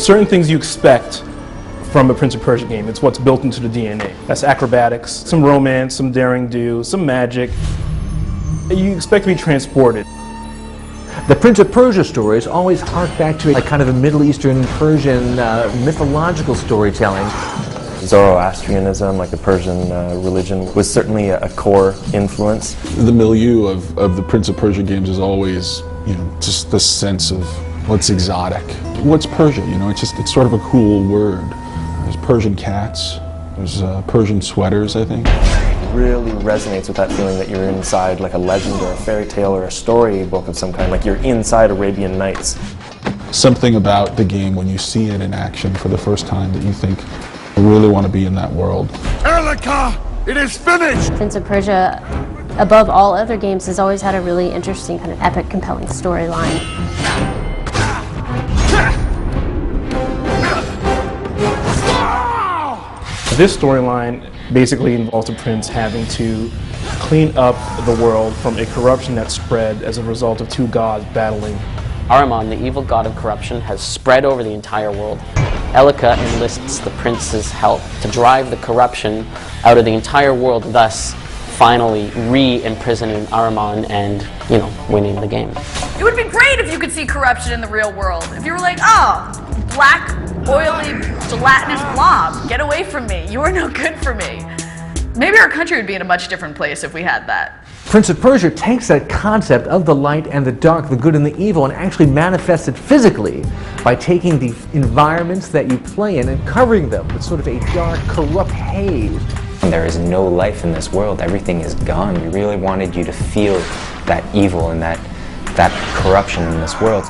certain things you expect from a Prince of Persia game. It's what's built into the DNA. That's acrobatics, some romance, some daring do, some magic. You expect to be transported. The Prince of Persia stories always hark back to a kind of a Middle Eastern, Persian, mythological storytelling. Zoroastrianism, like the Persian religion, was certainly a core influence. The milieu of the Prince of Persia games is always, just the sense of what's exotic. What's Persia? It's sort of a cool word. There's Persian cats, there's Persian sweaters, I think. It really resonates with that feeling that you're inside like a legend or a fairy tale or a storybook of some kind, like you're inside Arabian Nights. Something about the game when you see it in action for the first time that you think, I really want to be in that world. Erlika, it is finished! Prince of Persia, above all other games, has always had a really interesting, kind of epic, compelling storyline. This storyline basically involves the prince having to clean up the world from a corruption that spread as a result of two gods battling. Ahriman, the evil god of corruption, has spread over the entire world. Elika enlists the prince's help to drive the corruption out of the entire world, thus finally re-imprisoning Ahriman and, winning the game. It would be great if you could see corruption in the real world. If you were like, oh, black, oily, gelatinous blob, get away from me. You are no good for me. Maybe our country would be in a much different place if we had that. Prince of Persia takes that concept of the light and the dark, the good and the evil, and actually manifests it physically by taking the environments that you play in and covering them with sort of a dark, corrupt haze. There is no life in this world. Everything is gone. We really wanted you to feel that evil and that corruption in this world.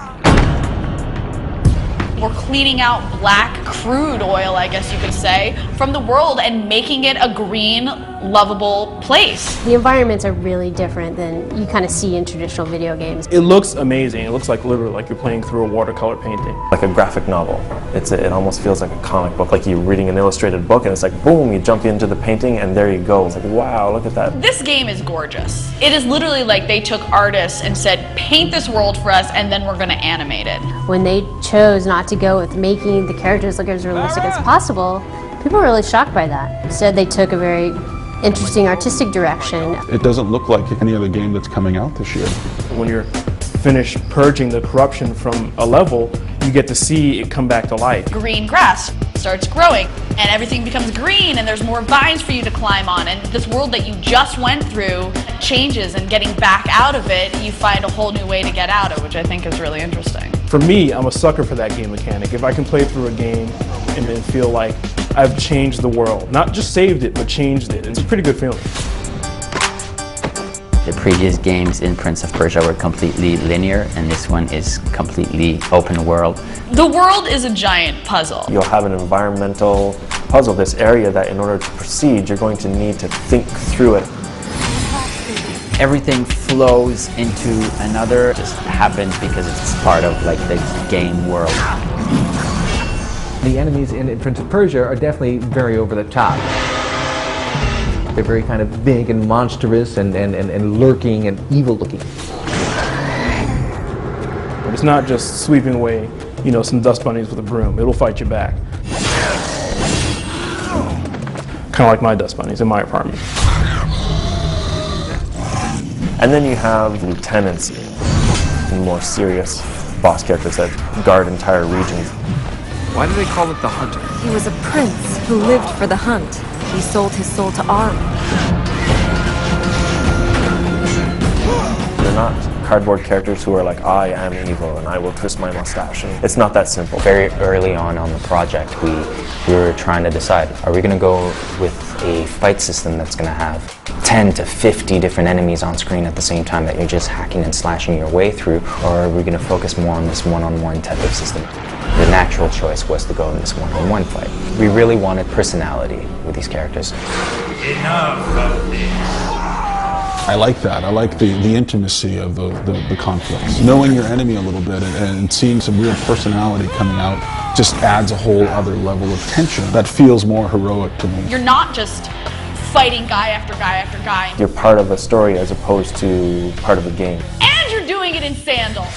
We're cleaning out black crude oil, I guess you could say, from the world and making it a green, lovable place. The environments are really different than you kind of see in traditional video games. It looks amazing. It looks like literally like you're playing through a watercolor painting. Like a graphic novel. It almost feels like a comic book, like you're reading an illustrated book and it's like boom, you jump into the painting and there you go. It's like, wow, look at that. This game is gorgeous. It is literally like they took artists and said, paint this world for us and then we're going to animate it. When they chose not to go with making the characters look as realistic as possible, people were really shocked by that. Instead, they took a very interesting artistic direction. It doesn't look like any other game that's coming out this year. When you're finished purging the corruption from a level, you get to see it come back to life. Green grass starts growing and everything becomes green and there's more vines for you to climb on, and this world that you just went through changes, and getting back out of it, you find a whole new way to get out of it, which I think is really interesting. For me, I'm a sucker for that game mechanic. If I can play through a game and then feel like I've changed the world, not just saved it, but changed it, it's a pretty good feeling. The previous games in Prince of Persia were completely linear, and this one is completely open world. The world is a giant puzzle. You'll have an environmental puzzle, this area that in order to proceed, you're going to need to think through it. Everything flows into another. It just happens because it's part of the game world. The enemies in Prince of Persia are definitely very over the top. They're very kind of big and monstrous and lurking and evil looking. But it's not just sweeping away, some dust bunnies with a broom. It'll fight you back. Kind of like my dust bunnies in my apartment. And then you have lieutenants and more serious boss characters that guard entire regions. Why do they call it the Hunter? He was a prince who lived for the hunt. He sold his soul to Ahriman. They're not cardboard characters who are like, I am evil and I will twist my mustache. And it's not that simple. Very early on the project, we were trying to decide, are we going to go with a fight system that's going to have 10 to 50 different enemies on screen at the same time that you're just hacking and slashing your way through, or are we going to focus more on this one-on-one type of system? The natural choice was to go in this one-on-one fight. We really wanted personality with these characters. Enough of this. I like that. I like the intimacy of the conflicts. Knowing your enemy a little bit and seeing some real personality coming out just adds a whole other level of tension that feels more heroic to me. You're not just fighting guy after guy after guy. You're part of a story as opposed to part of a game. And you're doing it in sandals.